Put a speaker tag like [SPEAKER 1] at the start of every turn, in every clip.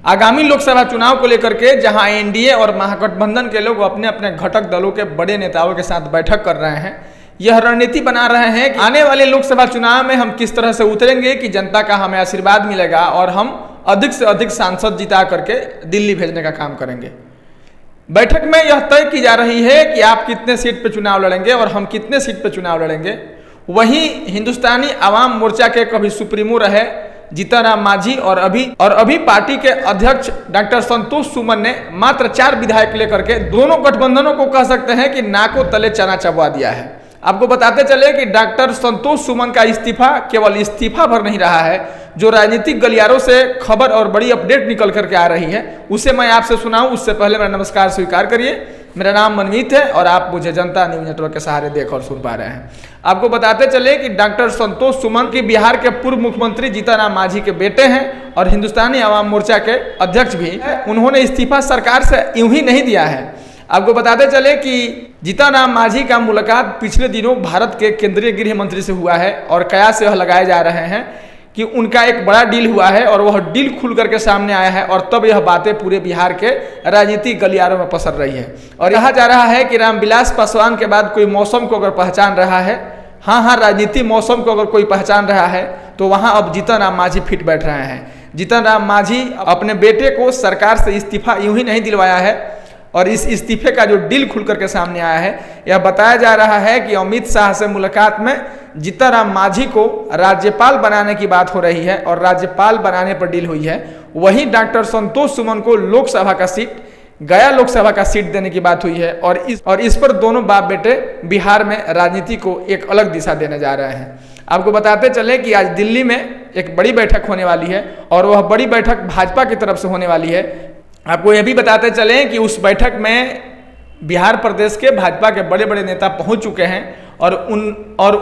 [SPEAKER 1] आगामी लोकसभा चुनाव को लेकर के जहां एनडीए और महागठबंधन के लोग अपने अपने घटक दलों के बड़े नेताओं के साथ बैठक कर रहे हैं, यह रणनीति बना रहे हैं कि आने वाले लोकसभा चुनाव में हम किस तरह से उतरेंगे कि जनता का हमें आशीर्वाद मिलेगा और हम अधिक से अधिक सांसद जिता करके दिल्ली भेजने का काम करेंगे। बैठक में यह तय की जा रही है कि आप कितने सीट पे चुनाव लड़ेंगे और हम कितने सीट पे चुनाव लड़ेंगे। वहीं हिंदुस्तानी आवाम मोर्चा के कभी सुप्रीमो रहे जीतन राम मांझी और अभी पार्टी के अध्यक्ष डॉक्टर संतोष सुमन ने मात्र 4 विधायक लेकर के दोनों गठबंधनों को कह सकते हैं कि नाकों तले चना चबवा दिया है। आपको बताते चले कि डॉक्टर संतोष सुमन का इस्तीफा केवल इस्तीफा भर नहीं रहा है, जो राजनीतिक गलियारों से खबर और बड़ी अपडेट निकल करके आ रही है उसे मैं आपसे सुनाऊं। उससे पहले मेरा नमस्कार स्वीकार करिए। मेरा नाम मनमीत है और आप मुझे जनता न्यूज नेटवर्क के सहारे देख और सुन पा रहे हैं। आपको बताते चले कि डॉक्टर संतोष सुमन की बिहार के पूर्व मुख्यमंत्री जीतन राम मांझी के बेटे हैं और हिंदुस्तानी आवाम मोर्चा के अध्यक्ष भी हैं। उन्होंने इस्तीफा सरकार से यूं ही नहीं दिया है। आपको बताते चले कि जीतन राम मांझी का मुलाकात पिछले दिनों भारत के केंद्रीय गृह मंत्री से हुआ है और कयास यह लगाए जा रहे हैं कि उनका एक बड़ा डील हुआ है और वह डील खुल करके सामने आया है और तब यह बातें पूरे बिहार के राजनीतिक गलियारों में पसर रही है। और कहा जा रहा है कि रामविलास पासवान के बाद कोई मौसम को अगर पहचान रहा है, हाँ राजनीतिक मौसम को अगर कोई पहचान रहा है तो वहाँ अब जीतन राम मांझी फिट बैठ रहे हैं। जीतन राम मांझी अपने बेटे को सरकार से इस्तीफा यूं ही नहीं दिलवाया है और इस इस्तीफे का जो डील खुल करके सामने आया है, यह बताया जा रहा है कि अमित शाह से मुलाकात में जीतन राम मांझी को राज्यपाल बनाने की बात हो रही है और राज्यपाल बनाने पर डील हुई है। वहीं डॉक्टर संतोष सुमन को लोकसभा का सीट, गया लोकसभा का सीट देने की बात हुई है और इस पर दोनों बाप बेटे बिहार में राजनीति को एक अलग दिशा देने जा रहे हैं। आपको बताते चले कि आज दिल्ली में एक बड़ी बैठक होने वाली है और वह बड़ी बैठक भाजपा की तरफ से होने वाली है। आपको यह भी बताते चले कि उस बैठक में बिहार प्रदेश के भाजपा के बड़े बड़े नेता पहुंच चुके हैं और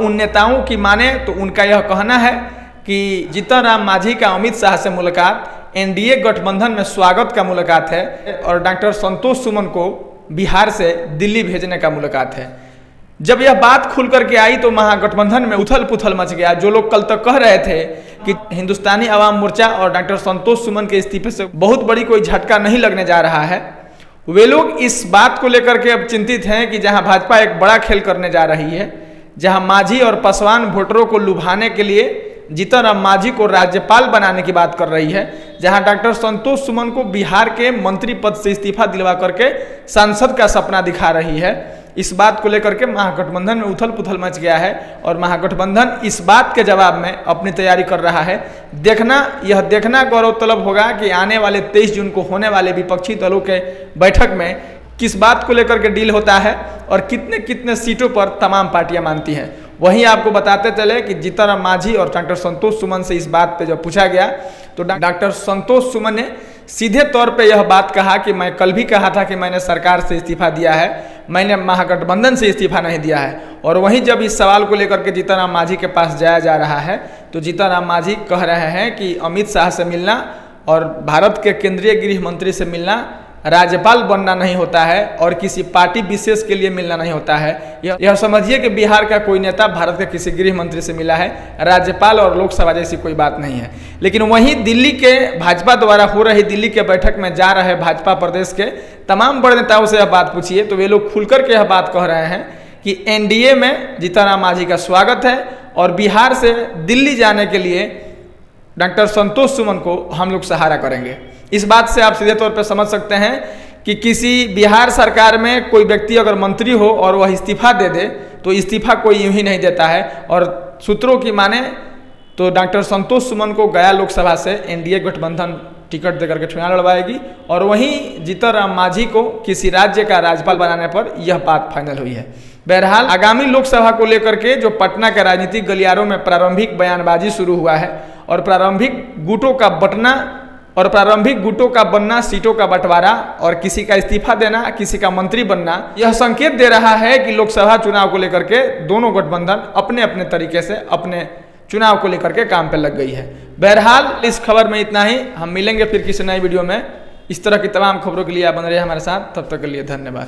[SPEAKER 1] उन नेताओं की माने तो उनका यह कहना है कि जीतन राम मांझी का अमित शाह से मुलाकात एनडीए गठबंधन में स्वागत का मुलाकात है और डॉक्टर संतोष सुमन को बिहार से दिल्ली भेजने का मुलाकात है। जब यह बात खुल करके आई तो महागठबंधन में उथल पुथल मच गया। जो लोग कल तक कह रहे थे कि हिंदुस्तानी आवाम मोर्चा और डॉक्टर संतोष सुमन के इस्तीफे से बहुत बड़ी कोई झटका नहीं लगने जा रहा है, वे लोग इस बात को लेकर के अब चिंतित हैं कि जहां भाजपा एक बड़ा खेल करने जा रही है, जहां मांझी और पासवान वोटरों को लुभाने के लिए जीतन राम मांझी को राज्यपाल बनाने की बात कर रही है, जहां डॉक्टर संतोष सुमन को बिहार के मंत्री पद से इस्तीफा दिलवा करके सांसद का सपना दिखा रही है, इस बात को लेकर के महागठबंधन में उथल पुथल मच गया है और महागठबंधन इस बात के जवाब में अपनी तैयारी कर रहा है। यह देखना गौरव तलब होगा कि आने वाले 23 जून को होने वाले विपक्षी दलों के बैठक में किस बात को लेकर के डील होता है और कितने कितने सीटों पर तमाम पार्टियां मानती हैं। वहीं आपको बताते चले कि जीतन राम मांझी और डॉक्टर संतोष सुमन से इस बात पे जब पूछा गया तो डॉक्टर संतोष सुमन ने सीधे तौर पे यह बात कहा कि मैं कल भी कहा था कि मैंने सरकार से इस्तीफा दिया है, मैंने महागठबंधन से इस्तीफा नहीं दिया है। और वहीं जब इस सवाल को लेकर के जीतन राम मांझी के पास जाया जा रहा है तो जीतन राम मांझी कह रहे हैं कि अमित शाह से मिलना और भारत के केंद्रीय गृह मंत्री से मिलना राज्यपाल बनना नहीं होता है और किसी पार्टी विशेष के लिए मिलना नहीं होता है। यह समझिए कि बिहार का कोई नेता भारत के किसी गृह मंत्री से मिला है, राज्यपाल और लोकसभा जैसी कोई बात नहीं है। लेकिन वहीं दिल्ली के भाजपा द्वारा हो रही दिल्ली के बैठक में जा रहे भाजपा प्रदेश के तमाम बड़े नेताओं से यह बात पूछिए तो वे लोग खुलकर के यह बात कह रहे हैं कि एनडीए में जीतन राम मांझी का स्वागत है और बिहार से दिल्ली जाने के लिए डॉक्टर संतोष सुमन को हम लोग सहारा करेंगे। इस बात से आप सीधे तौर पर समझ सकते हैं कि किसी बिहार सरकार में कोई व्यक्ति अगर मंत्री हो और वह इस्तीफा दे दे तो इस्तीफा कोई यूं ही नहीं देता है। और सूत्रों की माने तो डॉक्टर संतोष सुमन को गया लोकसभा से एनडीए गठबंधन टिकट देकर के चुनाव लड़वाएगी और वहीं जीतन राम मांझी को किसी राज्य का राज्यपाल बनाने पर यह बात फाइनल हुई है। बहरहाल आगामी लोकसभा को लेकर के जो पटना के राजनीतिक गलियारों में प्रारंभिक बयानबाजी शुरू हुआ है और प्रारंभिक गुटों का बनना, सीटों का बंटवारा और किसी का इस्तीफा देना, किसी का मंत्री बनना, यह संकेत दे रहा है कि लोकसभा चुनाव को लेकर के दोनों गठबंधन अपने अपने तरीके से अपने चुनाव को लेकर के काम पे लग गई है। बहरहाल इस खबर में इतना ही। हम मिलेंगे फिर किसी नई वीडियो में। इस तरह की तमाम खबरों के लिए आप बने रहिए हमारे साथ। तब तक के लिए धन्यवाद।